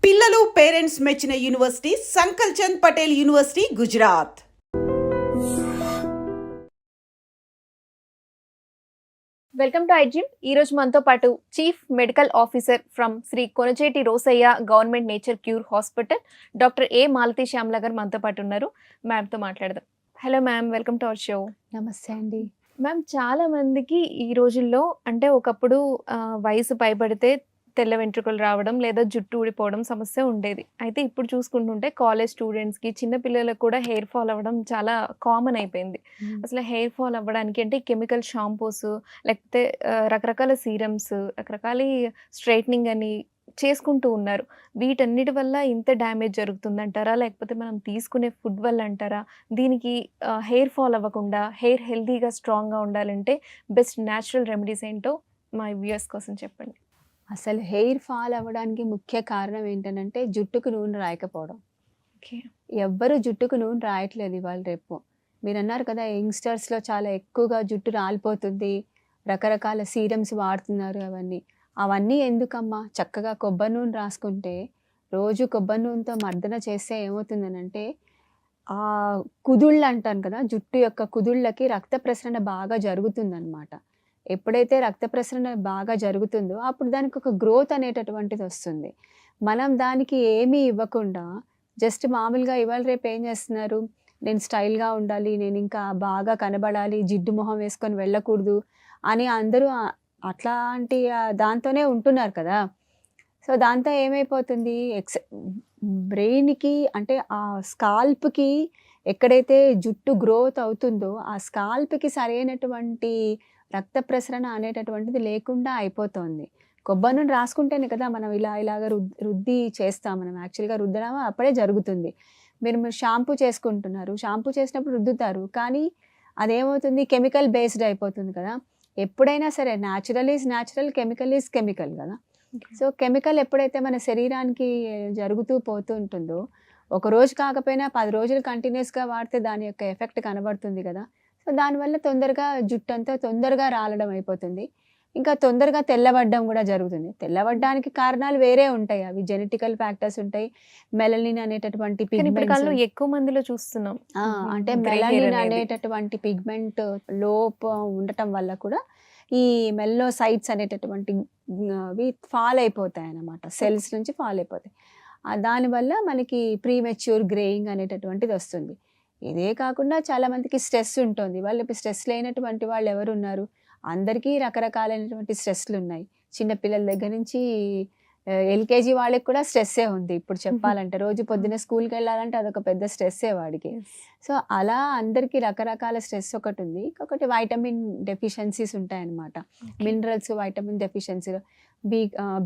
పిల్లలు పేరెంట్స్ మెచ్చిన university Sankal Chand Patel university Gujarat. Welcome to ఐజిమ్. ఈ రోజు మనతో పాటు chief medical officer from Shri Konijeti Rosaiah government nature cure hospital doctor A Malathi Shyamala గారు మనతో పాటు ఉన్నారు. మ్యామ్తో మాట్లాడదాం. Hello ma'am, welcome to our show. నమస్తే అండి. మ్యామ్, చాలా మందికి ఈ రోజుల్లో అంటే ఒకప్పుడు వయసు పైబడితే తెల్ల వెంట్రుకలు రావడం లేదా జుట్టు ఊడిపోవడం సమస్య ఉండేది. అయితే ఇప్పుడు చూసుకుంటుంటే కాలేజ్ స్టూడెంట్స్కి, చిన్న పిల్లలకు కూడా హెయిర్ ఫాల్ అవ్వడం చాలా కామన్ అయిపోయింది. అసలు హెయిర్ ఫాల్ అవ్వడానికి అంటే కెమికల్ షాంపూస్, లేకపోతే రకరకాల సీరమ్స్, రకరకాల స్ట్రైట్నింగ్ అని చేసుకుంటూ ఉన్నారు. వీటన్నిటి వల్ల ఇంత డ్యామేజ్ జరుగుతుందంటారా, లేకపోతే మనం తీసుకునే ఫుడ్ వల్ల అంటారా? దీనికి హెయిర్ ఫాల్ అవ్వకుండా హెయిర్ హెల్తీగా స్ట్రాంగ్గా ఉండాలంటే బెస్ట్ న్యాచురల్ రెమెడీస్ ఏంటో మా వ్యూయర్స్ కోసం చెప్పండి. అసలు హెయిర్ ఫాల్ అవ్వడానికి ముఖ్య కారణం ఏంటంటే జుట్టుకు నూనె రాయకపోవడం. ఓకే. ఎవ్వరు జుట్టుకు నూనె రాయట్లేదు ఇవాళ రేపు. మీరు అన్నారు కదా, యంగ్స్టర్స్లో చాలా ఎక్కువగా జుట్టు రాలిపోతుంది, రకరకాల సీరమ్స్ వాడుతున్నారు. అవన్నీ ఎందుకమ్మా? చక్కగా కొబ్బరి నూనె రాసుకుంటే, రోజు కొబ్బరి నూనెతో మర్దన చేస్తే ఏమవుతుందనంటే, ఆ కుదుళ్ళు అంటాను కదా, జుట్టు యొక్క కుదుళ్ళకి రక్త ప్రసరణ బాగా జరుగుతుందన్నమాట. ఎప్పుడైతే రక్త ప్రసరణ బాగా జరుగుతుందో అప్పుడు దానికి ఒక గ్రోత్ అనేటటువంటిది వస్తుంది. మనం దానికి ఏమీ ఇవ్వకుండా జస్ట్ మామూలుగా ఇవాళ రేపు ఏం చేస్తున్నారు, నేను స్టైల్గా ఉండాలి, నేను ఇంకా బాగా కనబడాలి, జిడ్డు మొహం వేసుకొని వెళ్ళకూడదు అని అందరూ అట్లాంటి దాంతోనే ఉంటున్నారు కదా. సో దాంతో ఏమైపోతుంది, బ్రెయిన్కి అంటే ఆ స్కాల్ప్కి ఎక్కడైతే జుట్టు గ్రోత్ అవుతుందో ఆ స్కాల్ప్కి సరైనటువంటి రక్త ప్రసరణ అనేటటువంటిది లేకుండా అయిపోతుంది. కొబ్బరి నూనె రాసుకుంటేనే కదా మనం ఇలాగ రుద్ది చేస్తాం. మనం యాక్చువల్గా రుద్దడమా అప్పుడే జరుగుతుంది. మీరు షాంపూ చేసుకుంటున్నారు, షాంపూ చేసినప్పుడు రుద్దుతారు, కానీ అదేమవుతుంది, కెమికల్ బేస్డ్ అయిపోతుంది కదా. ఎప్పుడైనా సరే natural is natural, chemical is chemical కదా. సో కెమికల్ ఎప్పుడైతే మన శరీరానికి జరుగుతూ పోతూ ఉంటుందో, ఒక రోజు కాకపోయినా 10 రోజులు కంటిన్యూస్గా వాడితే దాని యొక్క ఎఫెక్ట్ కనబడుతుంది కదా. సో దానివల్ల తొందరగా జుట్టు అంతా తొందరగా రాలడం అయిపోతుంది, ఇంకా తొందరగా తెల్లబడ్డం కూడా జరుగుతుంది. తెల్లబడ్డానికి కారణాలు వేరే ఉంటాయి, అవి జెనెటికల్ ఫ్యాక్టర్స్ ఉంటాయి. మెలనిన్ అనేటటువంటి పిగ్మెంట్ ఎక్కువ మందిలో చూస్తున్నాం. అంటే మెలనిన్ అనేటటువంటి పిగ్మెంట్ లోపం ఉండటం వల్ల కూడా ఈ మెల్లోసైట్స్ అనేటటువంటి ఫాల్ అయిపోతాయి అన్నమాట, సెల్స్ నుంచి ఫాల్ అయిపోతాయి. దానివల్ల మనకి ప్రీమెచ్యూర్ గ్రేయింగ్ అనేటటువంటిది వస్తుంది. ఇదే కాకుండా చాలామందికి స్ట్రెస్ ఉంటుంది. వాళ్ళు ఇప్పుడు స్ట్రెస్ లేనటువంటి వాళ్ళు ఎవరు ఉన్నారు? అందరికీ రకరకాలైనటువంటి స్ట్రెస్లు ఉన్నాయి. చిన్నపిల్లల దగ్గర నుంచి ఎల్కేజీ వాళ్ళకి కూడా స్ట్రెస్సే ఉంది ఇప్పుడు చెప్పాలంటే. రోజు పొద్దున్న స్కూల్కి వెళ్ళాలంటే అదొక పెద్ద స్ట్రెస్సే వాడికి. సో అలా అందరికీ రకరకాల స్ట్రెస్ ఒకటి ఉంది. ఇంకొకటి వైటమిన్ డెఫిషియన్సీస్ ఉంటాయన్నమాట. మినరల్స్, వైటమిన్ డెఫిషియన్సీలో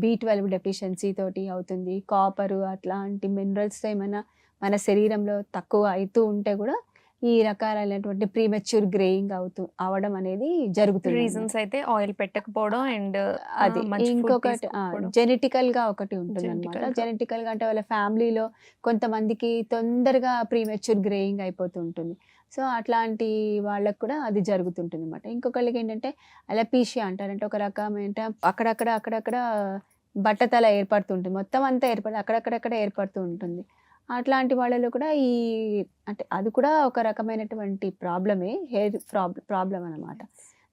B12 డెఫిషియన్సీ తోటి అవుతుంది. కాపరు అట్లాంటి మినరల్స్తో ఏమైనా మన శరీరంలో తక్కువ అవుతూ ఉంటే కూడా ఈ రకాలైనటువంటి ప్రీమెచ్యూర్ గ్రేయింగ్ అవడం అనేది జరుగుతుంది. రీజన్స్ అయితే ఆయిల్ పెట్టకపోవడం అండ్ అది. ఇంకొకటి జెనెటికల్గా ఒకటి ఉంటుంది అనమాట. జెనెటికల్గా అంటే వాళ్ళ ఫ్యామిలీలో కొంతమందికి తొందరగా ప్రీమెచ్యూర్ గ్రేయింగ్ అయిపోతూ ఉంటుంది. సో అట్లాంటి వాళ్ళకు కూడా అది జరుగుతుంటుంది అనమాట. ఇంకొకళ్ళకి ఏంటంటే అలపీషియా అంటారంటే ఒక రకమైన అక్కడక్కడ బట్టతల ఏర్పడుతుంటుంది, మొత్తం అంతా అక్కడక్కడ ఏర్పడుతూ ఉంటుంది. అట్లాంటి వాళ్ళలో కూడా అంటే అది కూడా ఒక రకమైనటువంటి ప్రాబ్లమే, హెయిర్ ప్రాబ్లం అనమాట.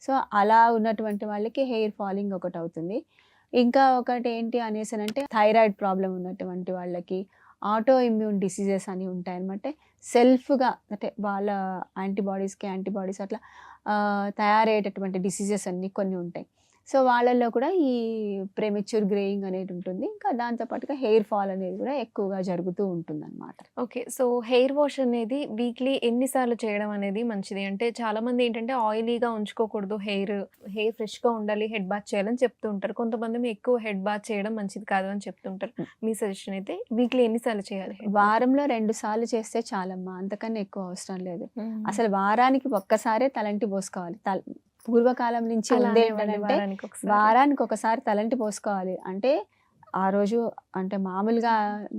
సో అలా ఉన్నటువంటి వాళ్ళకి హెయిర్ ఫాలింగ్ ఒకటి అవుతుంది. ఇంకా ఒకటి ఏంటి అనేసి థైరాయిడ్ ప్రాబ్లం ఉన్నటువంటి వాళ్ళకి ఆటో ఇమ్యూన్ డిసీజెస్ అని ఉంటాయన్నమాట. సెల్ఫ్గా అంటే వాళ్ళ యాంటీబాడీస్ అట్లా తయారయ్యేటటువంటి డిసీజెస్ అన్నీ కొన్ని ఉంటాయి. సో వాళ్ళల్లో కూడా ఈ ప్రెమెచ్యూర్ గ్రేయింగ్ అనేది ఉంటుంది. ఇంకా దాంతోపాటుగా హెయిర్ ఫాల్ అనేది కూడా ఎక్కువగా జరుగుతూ ఉంటుంది అనమాట. ఓకే. సో హెయిర్ వాష్ అనేది వీక్లీ ఎన్నిసార్లు చేయడం అనేది మంచిది? అంటే చాలామంది ఏంటంటే ఆయిలీగా ఉంచుకోకూడదు, హెయిర్ ఫ్రెష్గా ఉండాలి, హెడ్ బాత్ చేయాలని చెప్తూ ఉంటారు. కొంతమంది ఎక్కువ హెడ్ బాత్ చేయడం మంచిది కాదు అని చెప్తుంటారు. మీ సజెషన్ అయితే వీక్లీ ఎన్నిసార్లు చేయాలి? వారంలో 2 సార్లు చేస్తే చాలమ్మా, అంతకన్నా ఎక్కువ అవసరం లేదు. అసలు వారానికి ఒక్కసారే తలంటి పోసుకోవాలి. పూర్వకాలం నుంచి ఉంది ఏంటంటే వారానికి ఒకసారి తలంటి పోసుకోవాలి. అంటే ఆ రోజు అంటే మామూలుగా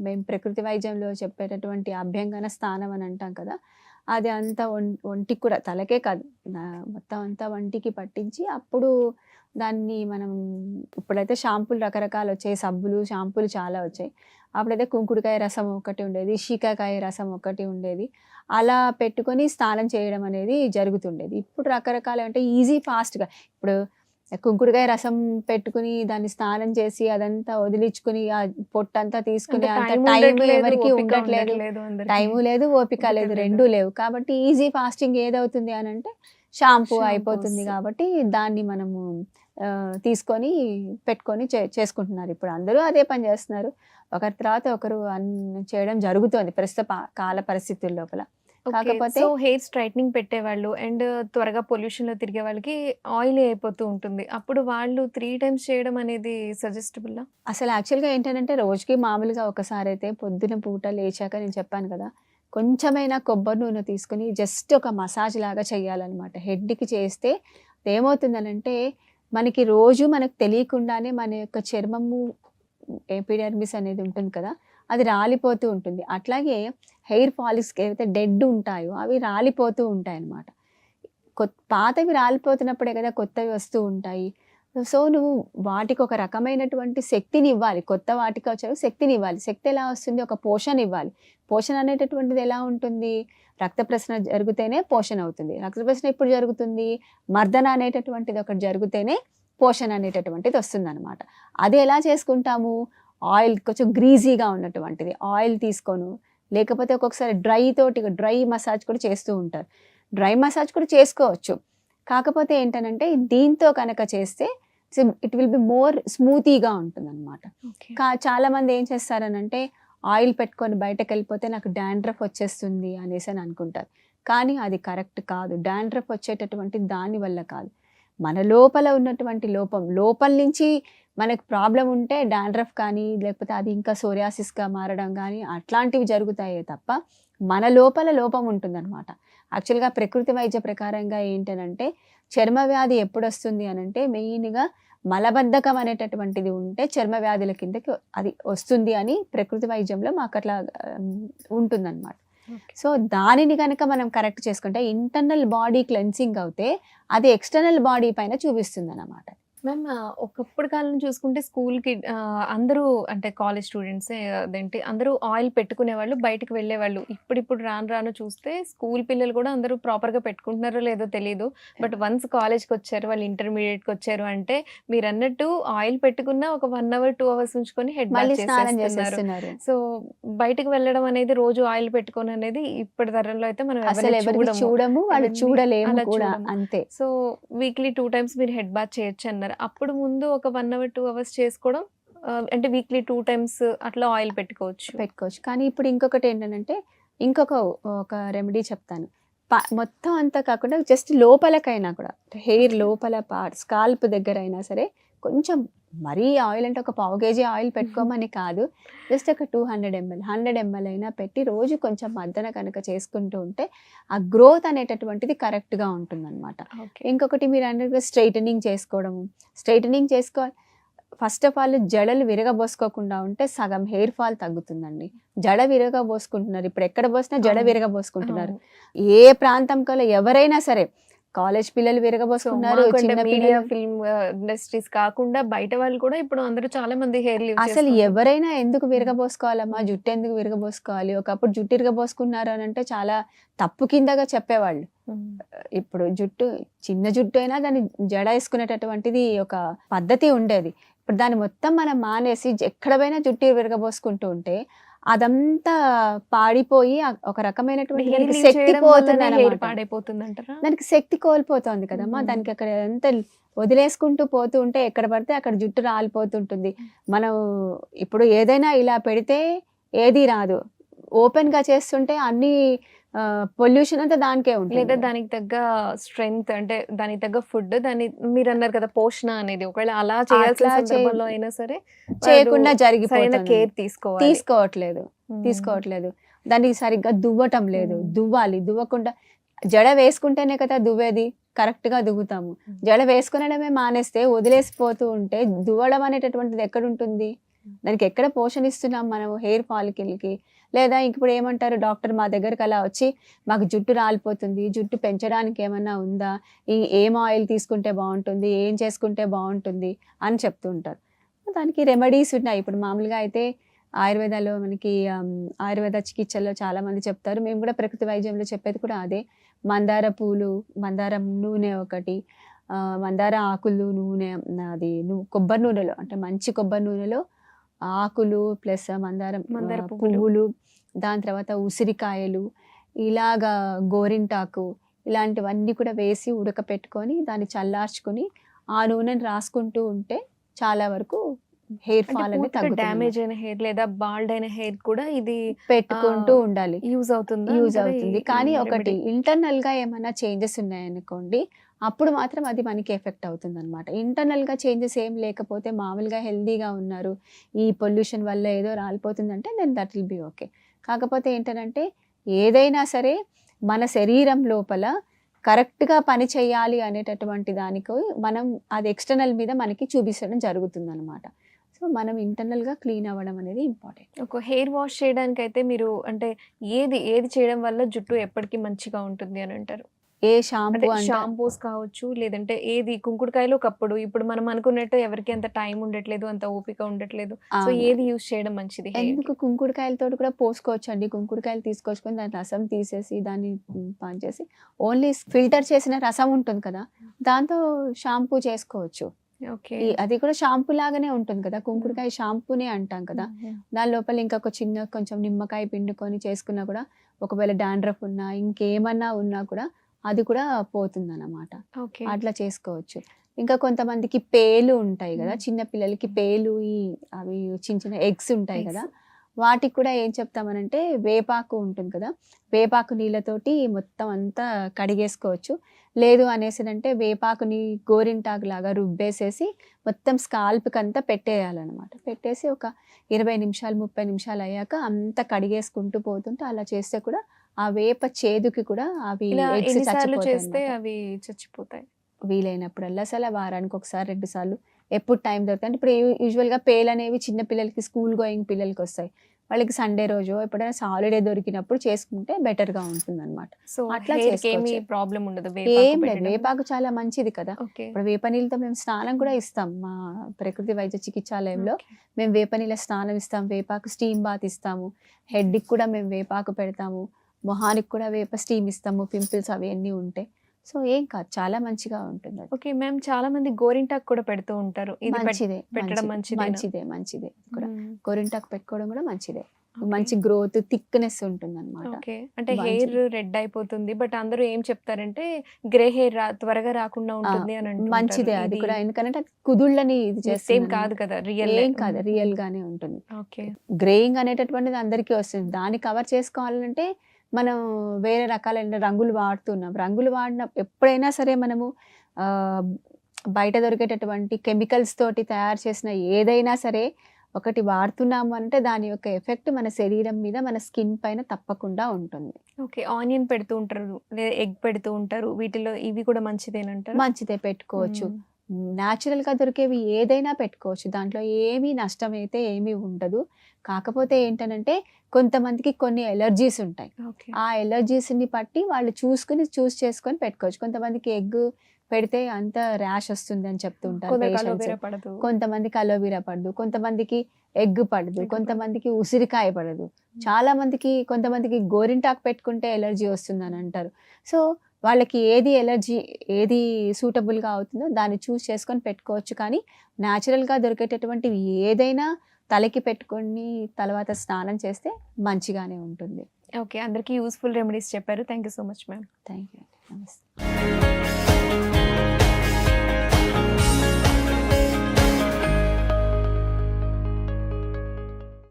మేము ప్రకృతి వైద్యంలో చెప్పేటటువంటి అభ్యంగన స్నానం అని అంటాం కదా, అది అంతా ఒంటికి కూడా, తలకే కాదు, మొత్తం అంతా వంటికి పట్టించి అప్పుడు దాన్ని మనం ఇప్పుడైతే షాంపూలు రకరకాలు వచ్చాయి, సబ్బులు షాంపూలు చాలా వచ్చాయి. అప్పుడైతే కుంకుడుకాయ రసం ఒకటి ఉండేది, శీకాకాయ రసం ఒకటి ఉండేది. అలా పెట్టుకొని స్నానం చేయడం అనేది జరుగుతుండేది. ఇప్పుడు రకరకాల అంటే ఈజీ ఫాస్ట్‌గా ఇప్పుడు కుంకుడుకాయ రసం పెట్టుకుని దాన్ని స్నానం చేసి అదంతా వదిలించుకుని ఆ పొట్టంతా తీసుకునే అంత టైం ఎవరికి ఉండట్లేదు. టైము లేదు, ఓపిక లేదు, రెండూ లేవు. కాబట్టి ఈజీ ఫాస్టింగ్ ఏదవుతుంది అనంటే షాంపూ అయిపోతుంది. కాబట్టి దాన్ని మనము తీసుకొని పెట్టుకొని చేసుకుంటున్నారు. ఇప్పుడు అందరూ అదే పని చేస్తున్నారు. ఒకరి తర్వాత ఒకరు చేయడం జరుగుతోంది ప్రస్తుత కాల పరిస్థితుల లోపల. కాకపోతే సో హెయిర్ స్ట్రైట్నింగ్ పెట్టేవాళ్ళు అండ్ త్వరగా పొల్యూషన్‌లో తిరిగే వాళ్ళకి ఆయిలీ అయిపోతూ ఉంటుంది. అప్పుడు వాళ్ళు 3 టైమ్స్ చేయడం అనేది సజెస్టబుల్లా? అసలు యాక్చువల్‌గా ఏంటనంటే రోజుకి మామూలుగా ఒకసారైతే పొద్దున పూట లేచాక నేను చెప్పాను కదా! కొంచెమైనా కొబ్బరి నూనె తీసుకొని జస్ట్ ఒక మసాజ్ లాగా చేయాలనమాట. హెడ్‌కి చేస్తే ఏమవుతుందనంటే మనకి రోజు మనకు తెలియకుండానే మన యొక్క చర్మము ఎపిడెర్మిస్ అనేది ఉంటుంది కదా! అది రాలిపోతూ ఉంటుంది. అట్లాగే హెయిర్ ఫాలిక్స్‌కి ఏవైతే డెడ్ ఉంటాయో అవి రాలిపోతూ ఉంటాయన్నమాట. పాతవి రాలిపోతున్నప్పుడే కదా కొత్తవి వస్తూ ఉంటాయి. సో, నువ్వు వాటికి ఒక రకమైనటువంటి శక్తిని ఇవ్వాలి. కొత్త వాటికి వచ్చేవి శక్తిని ఇవ్వాలి. శక్తి ఎలా వస్తుంది? ఒక పోషణ ఇవ్వాలి. పోషణ అనేటటువంటిది ఎలా ఉంటుంది? రక్త ప్రసరణ జరిగితేనే పోషణ అవుతుంది. రక్త ప్రసరణ ఎప్పుడు జరుగుతుంది? మర్దన అనేటటువంటిది ఒకటి జరిగితేనే పోషణ అనేటటువంటిది వస్తుందన్నమాట. అది ఎలా చేసుకుంటాము? ఆయిల్ కొంచెం గ్రీజీగా ఉన్నటువంటిది ఆయిల్ తీసుకోను, లేకపోతే ఒక్కొక్కసారి డ్రై మసాజ్ కూడా చేస్తూ ఉంటారు. డ్రై మసాజ్ కూడా చేసుకోవచ్చు. కాకపోతే ఏంటనంటే దీంతో కనుక చేస్తే ఇట్ విల్ బి మోర్ స్మూతీగా ఉంటుందన్నమాట. చాలామంది ఏం చేస్తారనంటే ఆయిల్ పెట్టుకొని బయటకు వెళ్ళిపోతే నాకు డాండ్రఫ్ వచ్చేస్తుంది అనేసి అని అనుకుంటారు. కానీ అది కరెక్ట్ కాదు. డాండ్రఫ్ వచ్చేటటువంటి దాని వల్ల కాదు, మన లోపల ఉన్నటువంటి లోపల నుంచి మనకు ప్రాబ్లం ఉంటే డాండ్రఫ్ కానీ లేకపోతే అది ఇంకా సోరియాసిస్గా మారడం కానీ అట్లాంటివి జరుగుతాయే తప్ప మన లోపల లోపం ఉంటుందన్నమాట. యాక్చువల్గా ప్రకృతి వైద్య ప్రకారంగా ఏంటనంటే చర్మ వ్యాధి ఎప్పుడు వస్తుంది అనంటే మెయిన్గా మలబద్ధకం అనేటటువంటిది ఉంటే చర్మ వ్యాధుల కిందకి అది వస్తుంది అని ప్రకృతి వైద్యంలో మాకు అట్లా ఉంటుందన్నమాట. సో దానిని కనుక మనం కరెక్ట్ చేసుకుంటే ఇంటర్నల్ బాడీ క్లెన్సింగ్ అవుతే అది ఎక్స్టర్నల్ బాడీ పైన చూపిస్తుంది అన్నమాట. మ్యామ్ ఒకప్పుడు కాలం చూసుకుంటే స్కూల్‌కి అందరూ అంటే కాలేజ్ స్టూడెంట్సే అదేంటి అందరూ ఆయిల్ పెట్టుకునేవాళ్ళు, బయటికి వెళ్ళేవాళ్ళు. ఇప్పుడిప్పుడు రాను చూస్తే స్కూల్ పిల్లలు కూడా అందరూ ప్రాపర్‌గా పెట్టుకుంటున్నారో లేదో తెలీదు. బట్ వన్స్ కాలేజ్‌కొచ్చారు, వాళ్ళు ఇంటర్మీడియేట్‌కొచ్చారు అంటే మీరన్నట్టు ఆయిల్ పెట్టుకున్న ఒక 1 అవర్, 2 అవర్స్ ఉంచుకొని హెడ్ బాత్ చేసేస్తున్నారు. సో బయటికి వెళ్ళడం అనేది రోజు ఆయిల్ పెట్టుకోని అనేది ఇప్పటి తరంలో అయితే మనం ఎవరిని చూడము, వాళ్ళు చూడలేము కూడా అంతే. సో వీక్లీ 2 టైమ్స్ మీరు హెడ్ బాత్ చేయొచ్చు అన్నారు. అప్పుడు ముందు ఒక 1 అవర్, 2 అవర్స్ చేసుకోవడం అంటే వీక్లీ 2 టైమ్స్ అట్లా ఆయిల్ పెట్టుకోవచ్చు. కానీ ఇప్పుడు ఇంకొకటి ఏంటంటే ఒక రెమెడీ చెప్తాను. మొత్తం అంతా కాకుండా జస్ట్ లోపలకైనా కూడా హెయిర్ లోపల స్కాల్ప్ దగ్గర అయినా సరే కొంచెం మరీ ఆయిల్ అంటే ఒక 1/2 kg ఆయిల్ పెట్టుకోమని కాదు, జస్ట్ ఒక 200 ml 100 ml అయినా పెట్టి రోజు కొంచెం మర్దన కనుక చేసుకుంటూ ఉంటే ఆ గ్రోత్ అనేటటువంటిది కరెక్ట్గా ఉంటుందన్నమాట. ఇంకొకటి మీరు అన్నట్టుగా స్ట్రైటనింగ్ చేసుకోవాలి. ఫస్ట్ ఆఫ్ ఆల్ జడలు విరగబోసుకోకుండా ఉంటే సగం హెయిర్ ఫాల్ తగ్గుతుందండి. జడ విరగబోసుకుంటున్నారు, ఇప్పుడు ఎక్కడ పోసినా జడ విరగబోసుకుంటున్నారు. ఏ ప్రాంతం కల్లా ఎవరైనా సరే కాలేజ్ పిల్లలు విరగబోసుకున్నారు, చిన్న మీడియా ఫిల్మ్ ఇండస్ట్రీస్ కాకుండా బయట వాళ్ళు కూడా ఇప్పుడు అందరూ చాలా మంది హెయిర్ అసలు ఎవరైనా ఎందుకు విరగబోసుకోవాలమ్మా, జుట్టు ఎందుకు విరగబోసుకోవాలి? ఒకప్పుడు జుట్టు విరగబోసుకున్నారు అని అంటే చాలా తప్పు కిందగా చెప్పేవాళ్ళు. ఇప్పుడు చిన్న జుట్టు అయినా దాన్ని జడ వేసుకునేటటువంటిది ఒక పద్ధతి ఉండేది. ఇప్పుడు దాన్ని మొత్తం మనం మానేసి ఎక్కడ పోయినా జుట్టు విరగబోసుకుంటూ ఉంటే అదంతా పాడిపోయి ఒక రకమైనటువంటి శక్తి దానికి శక్తి కోల్పోతుంది కదమ్మా. దానికి అక్కడ ఎంత వదిలేసుకుంటూ పోతూ ఉంటే ఎక్కడ పడితే అక్కడ జుట్టు రాలిపోతుంటుంది. మనం ఇప్పుడు ఏదైనా ఇలా పెడితే ఏది రాదు, ఓపెన్ గా చేస్తుంటే అన్ని పొల్యూషన్ అంతా దానికే ఉంటుంది. లేదా దానికి తగ్గ స్ట్రెంగ్త్ అంటే దానికి తగ్గ ఫుడ్, దాన్ని మీరు అన్నారు కదా పోషణ అనేది ఒకవేళ అలా చేయాల్సిన సందర్భంలో అయినా సరే చేయకుండా జరిగిపోయిన కేర్ తీసుకోవట్లేదు. దాన్ని సరిగ్గా దువ్వటం లేదు. దువ్వకుండా జడ వేసుకుంటేనే కదా దువ్వేది, కరెక్ట్ గా దువ్వుతాము. జడ వేసుకునడమే మానేస్తే వదిలేసిపోతూ ఉంటే దువ్వడం అనేటటువంటిది ఎక్కడ ఉంటుంది? దానికి ఎక్కడ పోషణ ఇస్తున్నాం మనం హెయిర్ ఫాలికల్కి? లేదా ఇప్పుడు ఏమంటారు డాక్టర్ మా దగ్గరకు అలా వచ్చి మాకు జుట్టు రాలిపోతుంది, జుట్టు పెంచడానికి ఏమన్నా ఉందా, ఏం ఆయిల్ తీసుకుంటే బాగుంటుంది, ఏం చేసుకుంటే బాగుంటుంది అని చెప్తూ ఉంటారు. దానికి రెమెడీస్ ఉన్నాయి. ఇప్పుడు మామూలుగా అయితే ఆయుర్వేదాలో మనకి ఆయుర్వేద చికిత్సల్లో చాలామంది చెప్తారు. మేము కూడా ప్రకృతి వైద్యంలో చెప్పేది కూడా అదే. మందార పూలు, మందారం నూనె ఒకటి, మందార ఆకులు నూనె, అది కొబ్బరి నూనెలో అంటే మంచి కొబ్బరి నూనెలో ఆకులు ప్లస్ మందార పువ్వులు. పువ్వులు, దాని తర్వాత ఉసిరికాయలు, ఇలాగా గోరింటాకు, ఇలాంటివన్నీ కూడా వేసి ఉడకపెట్టుకొని దాన్ని చల్లార్చుకొని ఆ నూనెని రాసుకుంటూ ఉంటే చాలా వరకు హెయిర్ ఫాల్ అనేది తగ్గుతుంది. డ్యామేజ్ అయిన హెయిర్ లేదా బాల్డ్ అయిన హెయిర్ కూడా ఇది పెట్టుకుంటూ ఉండాలి. యూజ్ అవుతుంది. యూజ్ అవుతుంది. కానీ ఒకటి ఇంటర్నల్ గా ఏమైనా చేంజెస్ ఉన్నాయనుకోండి, అప్పుడు మాత్రం అది మనకి ఎఫెక్ట్ అవుతుంది అనమాట. ఇంటర్నల్ గా చేంజెస్ ఏం లేకపోతే మామూలుగా హెల్దీగా ఉన్నారు, ఈ పొల్యూషన్ వల్ల ఏదో రాలిపోతుందంటే then that will be okay. కాకపోతే ఏంటంటే ఏదైనా సరే మన శరీరం లోపల కరెక్ట్గా పని చేయాలి అనేటటువంటి దానికి మనం అది ఎక్స్టర్నల్ మీద మనకి చూపించడం జరుగుతుంది అనమాట. సో మనం ఇంటర్నల్గా క్లీన్ అవ్వడం అనేది ఇంపార్టెంట్. ఒక హెయిర్ వాష్ చేయడానికి అయితే మీరు అంటే ఏది చేయడం వల్ల జుట్టు ఎప్పటికీ మంచిగా ఉంటుంది అని అంటారు? ఏ షాంపూ అంటే షాంపూస్ కావచ్చు, లేదంటే ఏది కుంకుడుకాయలు ఒకప్పుడు, ఇప్పుడు మనం అనుకున్నట్టు ఎవరికి అంత టైం ఉండట్లేదు, అంత ఓపిక ఉండట్లేదు. సో ఏది యూజ్ చేయడం మంచిది? ఎందుకు కుంకుడుకాయలతో కూడా పోసుకోవచ్చు అండి. కుంకుడుకాయలు తీసుకొచ్చుకొని దాని రసం తీసేసి దాన్ని చేసి ఓన్లీ ఫిల్టర్ చేసిన రసం ఉంటుంది కదా, దాంతో షాంపూ చేసుకోవచ్చు. ఓకే, అది కూడా షాంపూ లాగానే ఉంటుంది కదా, కుంకుడుకాయ షాంపూనే అంటాం కదా. దాని లోపల ఇంకొక చిన్న కొంచెం నిమ్మకాయ పిండుకొని చేసుకున్నా కూడా ఒకవేళ డాండ్రఫ్ ఉన్నా ఇంకేమన్నా ఉన్నా కూడా అది కూడా పోతుంది అన్నమాట. అట్లా చేసుకోవచ్చు. ఇంకా కొంతమందికి పేలు ఉంటాయి కదా, చిన్న పిల్లలకి పేలు, అవి చిన్న చిన్న ఎగ్స్ ఉంటాయి కదా, వాటికి కూడా ఏం చెప్తామనంటే వేపాకు ఉంటుంది కదా, వేపాకు నీళ్ళతోటి మొత్తం అంతా కడిగేసుకోవచ్చు. లేదు అనేసినంటే వేపాకుని గోరింటాకు లాగా రుబ్బేసేసి మొత్తం స్కాల్ప్కి అంతా పెట్టేయాలన్నమాట. పెట్టేసి ఒక 20 నిమిషాలు 30 నిమిషాలు అయ్యాక అంతా కడిగేసుకుంటూ పోతుంటే అలా చేస్తే కూడా ఆ వేప చేదుకి కూడా అవి చేస్తే అవి చచ్చిపోతాయి. వీలైనప్పుడల్లా అసలు వారానికి ఒకసారి 2 సార్లు ఎప్పుడు టైం దొరుకుతుంది. ఇప్పుడు యూజువల్గా పేలు అనేవి చిన్న పిల్లలకి, స్కూల్ గోయింగ్ పిల్లలకి వస్తాయి. వాళ్ళకి సండే రోజు ఎప్పుడైనా హాలిడే దొరికినప్పుడు చేసుకుంటే బెటర్ గా ఉంటుంది అనమాట. సో అట్లా ప్రాబ్లం ఉండదు. ఏం లేదు, వేపాకు చాలా మంచిది కదా. ఇప్పుడు వేప నీళ్ళతో మేము స్నానం కూడా ఇస్తాం. మా ప్రకృతి వైద్య చికిత్సాలయంలో మేము వేప నీళ్ళ స్నానం ఇస్తాం, వేపాకు స్టీమ్ బాత్ ఇస్తాము, హెడ్కి కూడా మేము వేపాకు పెడతాము, మొహానికి కూడా వేప స్టీమ్ ఇస్తాము, పింపుల్స్ అవి అన్నీ ఉంటాయి. సో ఏం కాదు, చాలా మంచిగా ఉంటుంది. ఓకే మ్యామ్, చాలా మంది గోరింటాకు కూడా పెడుతూ ఉంటారు. ఇది మంచిదే, పెట్టడం మంచిదే కూడా. గోరింటాకు పెట్టుకోవడం కూడా మంచిదే. మంచి గ్రోత్, థిక్నెస్ ఉంటుంది అనమాట. ఓకే, అంటే హెయిర్ రెడ్ అయిపోతుంది, బట్ అందరూ ఏం చెప్తారంటే గ్రే హెయిర్ త్వరగా రాకుండా ఉంటుంది అని అంటారు. మంచిదే అది కూడా, ఎందుకంటే కుదుళ్ళని ఇది చేస్తే కాదు కదా, ఏం కాదు, రియల్ గానే ఉంటుంది. ఓకే, గ్రేయింగ్ అనేటటువంటిది అందరికీ వస్తుంది. దాన్ని కవర్ చేసుకోవాలంటే మనం వేరే రకాలైన రంగులు వాడుతున్నాం. రంగులు వాడిన ఎప్పుడైనా సరే మనము బయట దొరికేటటువంటి కెమికల్స్ తోటి తయారు చేసిన ఏదైనా సరే ఒకటి వాడుతున్నాము అంటే దాని యొక్క ఎఫెక్ట్ మన శరీరం మీద, మన స్కిన్ పైన తప్పకుండా ఉంటుంది. ఓకే, ఆనియన్ పెడుతూ ఉంటారు, లేదా ఎగ్ పెడుతూ ఉంటారు, వీటిలో ఇవి కూడా మంచిదేనంటారు? మంచిదే, పెట్టుకోవచ్చు. న్యాచురల్గా దొరికేవి ఏదైనా పెట్టుకోవచ్చు, దాంట్లో ఏమీ నష్టం అయితే ఏమీ ఉండదు. కాకపోతే ఏంటనంటే కొంతమందికి కొన్ని ఎలర్జీస్ ఉంటాయి. ఆ ఎలర్జీస్ని బట్టి వాళ్ళు చూస్ చేసుకొని పెట్టుకోవచ్చు. కొంతమందికి ఎగ్ పెడితే అంత ర్యాష్ వస్తుంది అని చెప్తుంటారు. కొంతమందికి అలోవెరా పడదు, కొంతమందికి ఎగ్ పడదు, కొంతమందికి ఉసిరికాయ పడదు, చాలా మందికి కొంతమందికి గోరింటాకు పెట్టుకుంటే ఎలర్జీ వస్తుంది అని అంటారు. సో వాళ్ళకి ఏది సూటబుల్గా అవుతుందో దాన్ని చూస్ చేసుకొని పెట్టుకోవచ్చు. కానీ న్యాచురల్గా దొరికేటటువంటివి ఏదైనా తలకి పెట్టుకొని తర్వాత స్నానం చేస్తే మంచిగానే ఉంటుంది. ఓకే, అందరికీ యూస్ఫుల్ రెమెడీస్ చెప్పారు. Thank you so much ma'am. Thank you. నమస్తే.